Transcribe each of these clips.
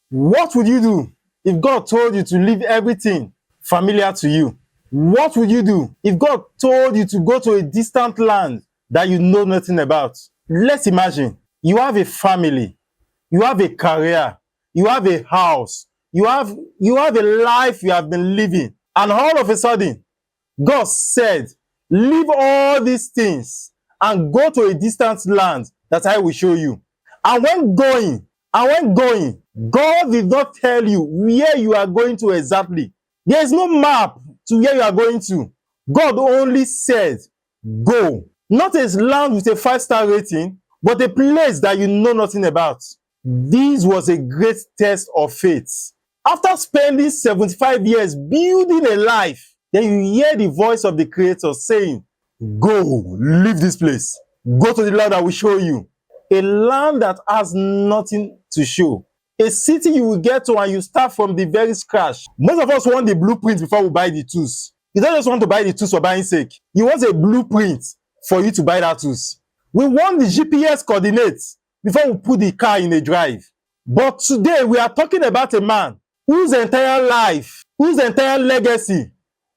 What would you do if God told you to leave everything familiar to you? What would you do if God told you to go to a distant land that you know nothing about? Let's imagine you have a family, you have a career, you have a house, you have a life you have been living, and all of a sudden, God said, leave all these things and go to a distant land that I will show you. And when going, God did not tell you where you are going to exactly. There is no map to where you are going to. God only said, go. Not a land with a 5-star rating, but a place that you know nothing about. This was a great test of faith. After spending 75 years building a life, then you hear the voice of the Creator saying, go, leave this place. Go to the land I will show you. A land that has nothing to show. A city you will get to and you start from the very scratch. Most of us want the blueprint before we buy the tools. You don't just want to buy the tools for buying sake. You want a blueprint for you to buy that tools. We want the GPS coordinates before we put the car in a drive. But today we are talking about a man whose entire life, whose entire legacy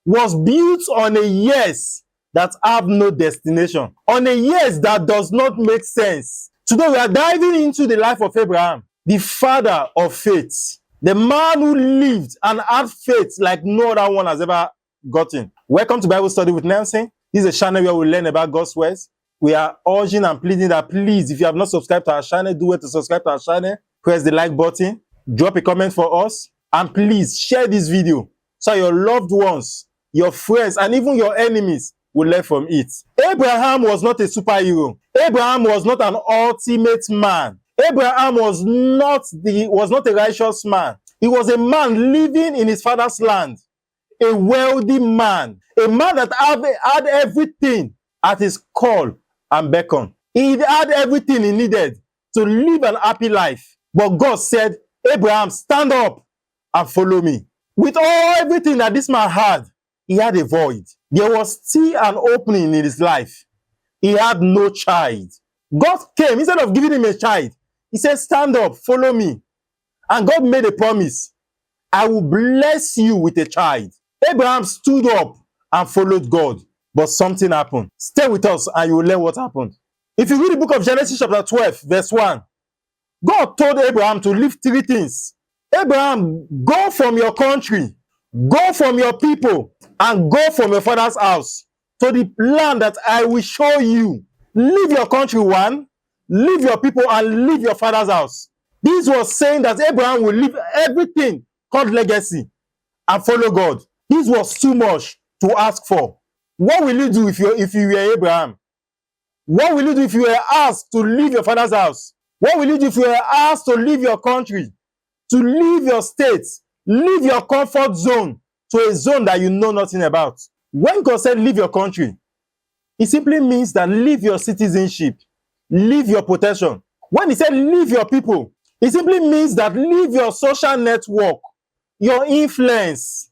was built on a yes that have no destination, on a yes that does not make sense. Today we are diving into the life of Abraham, the father of faith, the man who lived and had faith like no other one has ever gotten. Welcome to Bible Study with Nelson. This is a channel where we learn about God's words. We are urging and pleading that please, if you have not subscribed to our channel, do it to subscribe to our channel. Press the like button, drop a comment for us, and please share this video so your loved ones, your friends, and even your enemies will learn from it. Abraham was not a superhero. Abraham was not an ultimate man. Abraham was not a righteous man. He was a man living in his father's land, a wealthy man, a man that had everything at his call and beckon. He had everything he needed to live an happy life. But God said, Abraham, stand up and follow me. With everything that this man had, he had a void. There was still an opening in his life. He had no child. God came, instead of giving him a child, he said, stand up, follow me. And God made a promise. I will bless you with a child. Abraham stood up and followed God. But something happened. Stay with us and you will learn what happened. If you read the book of Genesis chapter 12, verse 1, God told Abraham to leave 3 things. Abraham, go from your country, go from your people, and go from your father's house to the land that I will show you. Leave your country, one, leave your people, and leave your father's house. This was saying that Abraham will leave everything called legacy and follow God. This was too much to ask for. What will you do if you were Abraham? What will you do if you were asked to leave your father's house? What will you do if you were asked to leave your country, to leave your state, leave your comfort zone to a zone that you know nothing about? When God said leave your country, it simply means that leave your citizenship, leave your protection. When he said leave your people, it simply means that leave your social network, your influence.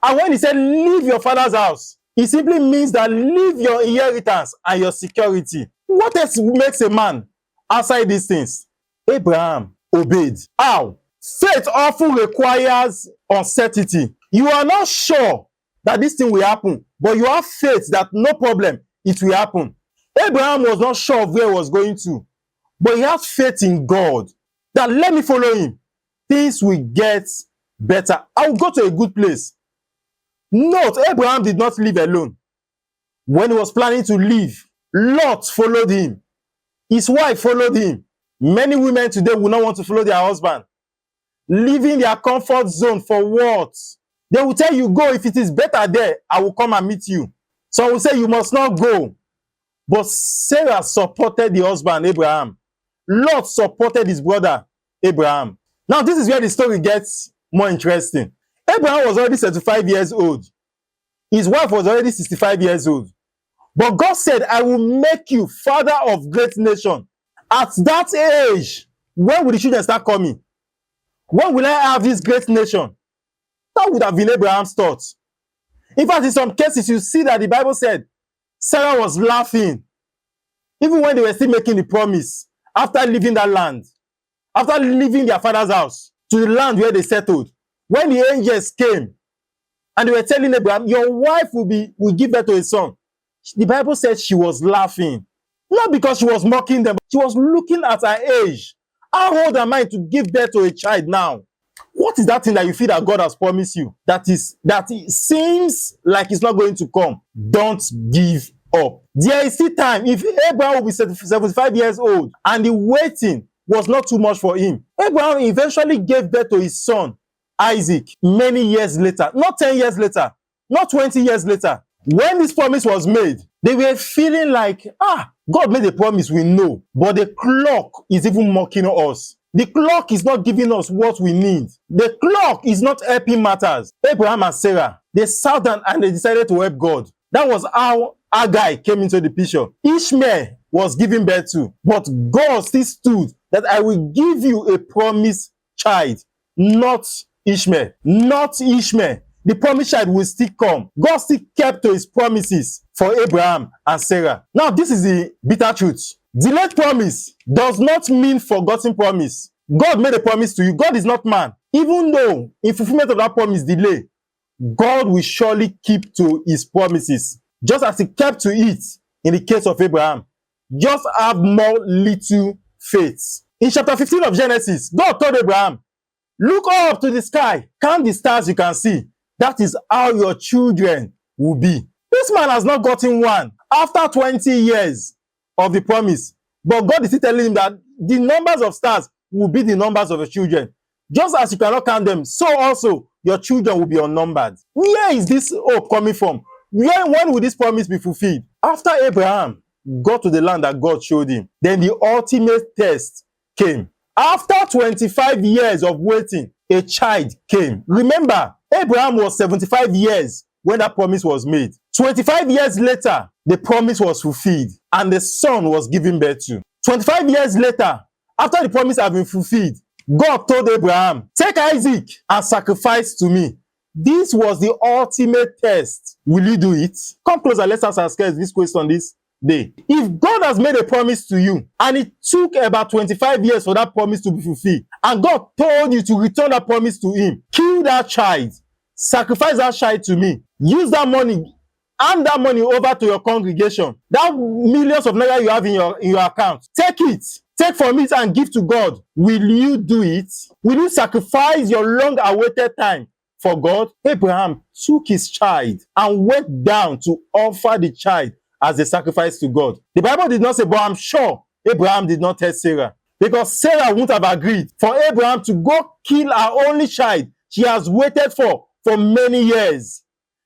And when he said leave your father's house, it simply means that leave your inheritance and your security. What else makes a man outside these things? Abraham obeyed. How? Faith often requires uncertainty. You are not sure that this thing will happen, but you have faith that no problem, it will happen. Abraham was not sure of where he was going to, but he had faith in God that let me follow him. Things will get better. I will go to a good place. Note, Abraham did not live alone. When he was planning to leave, Lot followed him. His wife followed him. Many women today will not want to follow their husband. Leaving their comfort zone for what? They will tell you, go, if it is better there, I will come and meet you. Some will say you must not go. But Sarah supported the husband, Abraham. Lot supported his brother, Abraham. Now, this is where the story gets more interesting. Abraham was already 75 years old. His wife was already 65 years old. But God said, I will make you father of great nation. At that age, when will the children start coming? When will I have this great nation? That would have been Abraham's thought. In fact, in some cases, you see that the Bible said Sarah was laughing. Even when they were still making the promise, after leaving that land, after leaving their father's house, to the land where they settled, when the angels came and they were telling Abraham, your wife will give birth to a son, the Bible says she was laughing. Not because she was mocking them, but she was looking at her age. How old am I to give birth to a child now? What is that thing that you feel that God has promised you that it seems like it's not going to come? Don't give up. There is still time. If Abraham will be 75 years old and the waiting was not too much for him, Abraham eventually gave birth to his son, Isaac, many years later. Not 10 years later, not 20 years later. When this promise was made, they were feeling like, God made a promise, we know, but the clock is even mocking us. The clock is not giving us what we need. The clock is not helping matters. Abraham and Sarah, they sat down and they decided to help God. That was how Hagar came into the picture. Ishmael was given birth to, but God still stood that I will give you a promised child, not Ishmael. Not Ishmael. The promised child will still come. God still kept to his promises for Abraham and Sarah. Now, this is the bitter truth. Delayed promise does not mean forgotten promise. God made a promise to you. God is not man. Even though in fulfillment of that promise delay, God will surely keep to his promises. Just as he kept to it in the case of Abraham. Just have more little faith. In chapter 15 of Genesis, God told Abraham, look up to the sky, count the stars you can see. That is how your children will be. This man has not gotten one after 20 years of the promise. But God is still telling him that the numbers of stars will be the numbers of your children. Just as you cannot count them, so also your children will be unnumbered. Where is this hope coming from? When will this promise be fulfilled? After Abraham got to the land that God showed him, then the ultimate test came. After 25 years of waiting, a child came. Remember, Abraham was 75 years when that promise was made. 25 years later, the promise was fulfilled and the son was given birth to. 25 years later, after the promise had been fulfilled, God told Abraham, take Isaac and sacrifice to me. This was the ultimate test. Will you do it? Come closer, let's ask ourselves this question this day. If God has made a promise to you and it took about 25 years for that promise to be fulfilled, and God told you to return that promise to him, kill that child, sacrifice that child to me, use that money, hand that money over to your congregation, that millions of naira you have in your account, take it. Take from it and give to God. Will you do it? Will you sacrifice your long-awaited time for God? Abraham took his child and went down to offer the child as a sacrifice to God. The Bible did not say, but I'm sure Abraham did not tell Sarah, because Sarah wouldn't have agreed for Abraham to go kill her only child she has waited for many years,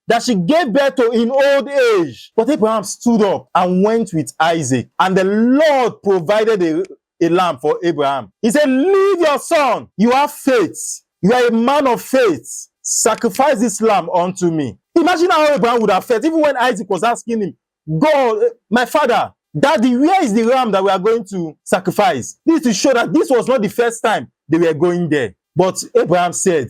that she gave birth to in old age. But Abraham stood up and went with Isaac, and the Lord provided a lamb for Abraham. He said, leave your son. You have faith. You are a man of faith. Sacrifice this lamb unto me. Imagine how Abraham would have felt, even when Isaac was asking him, God, my father, Daddy, where is the lamb that we are going to sacrifice? This is to show that this was not the first time they were going there. But Abraham said,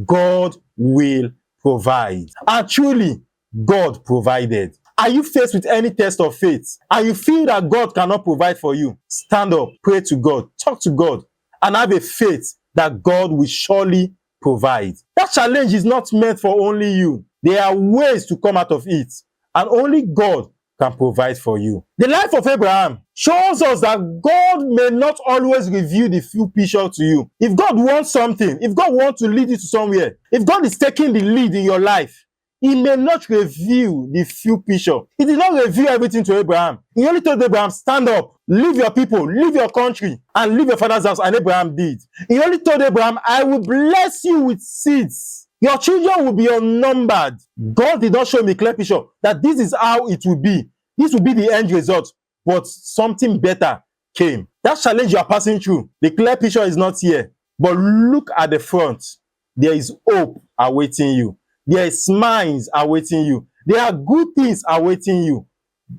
God will provide. And truly, God provided. Are you faced with any test of faith and you feel that God cannot provide for you? Stand up, pray to God, talk to God, and have a faith that God will surely provide. That challenge is not meant for only you. There are ways to come out of it, and only God can provide for you. The life of Abraham shows us that God may not always reveal the full picture to you. If God wants something, if God wants to lead you to somewhere, if God is taking the lead in your life, he may not reveal the full picture. He did not reveal everything to Abraham. He only told Abraham, stand up, leave your people, leave your country, and leave your father's house. And Abraham did. He only told Abraham, I will bless you with seeds. Your children will be unnumbered. God did not show me a clear picture that this is how it will be. This will be the end result. But something better came. That challenge you are passing through, the clear picture is not here. But look at the front. There is hope awaiting you. There is smiles awaiting you. There are good things awaiting you.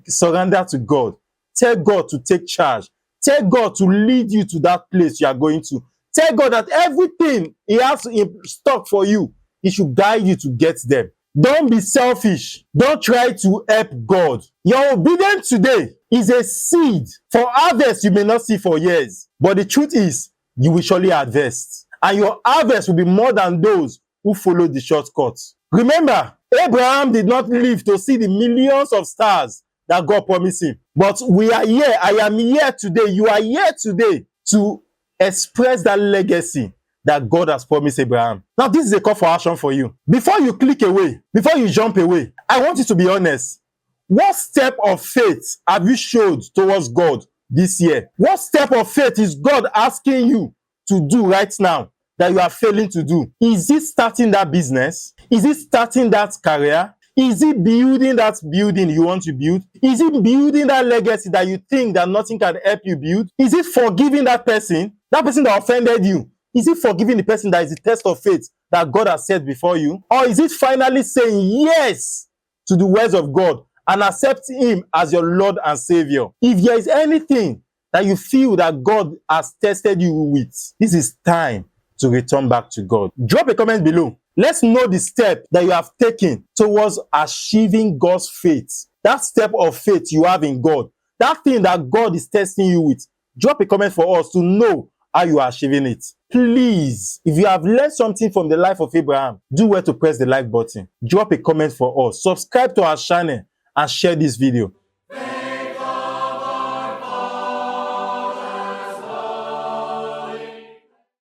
Surrender to God. Tell God to take charge. Tell God to lead you to that place you are going to. Tell God that everything he has in stock for you, he should guide you to get them. Don't be selfish. Don't try to help God. Your obedience today is a seed for harvest you may not see for years. But the truth is, you will surely harvest. and your harvest will be more than those who follow the shortcuts. Remember, Abraham did not live to see the millions of stars that God promised him. But we are here. I am here today. You are here today to express that legacy that God has promised Abraham. Now, this is a call for action for you. Before you click away, before you jump away, I want you to be honest. What step of faith have you showed towards God this year? What step of faith is God asking you to do right now that you are failing to do? Is it starting that business? Is it starting that career? Is it building that building you want to build? Is it building that legacy that you think that nothing can help you build? Is it forgiving that person that offended you? Is it forgiving the person that is the test of faith that God has set before you? Or is it finally saying yes to the words of God and accepting him as your Lord and Savior? If there is anything that you feel that God has tested you with, this is time to return back to God. Drop a comment below. Let's know the step that you have taken towards achieving God's faith. That step of faith you have in God. That thing that God is testing you with. Drop a comment for us to know how you are achieving it. Please, if you have learned something from the life of Abraham, do well to press the like button. Drop a comment for us. Subscribe to our channel and share this video.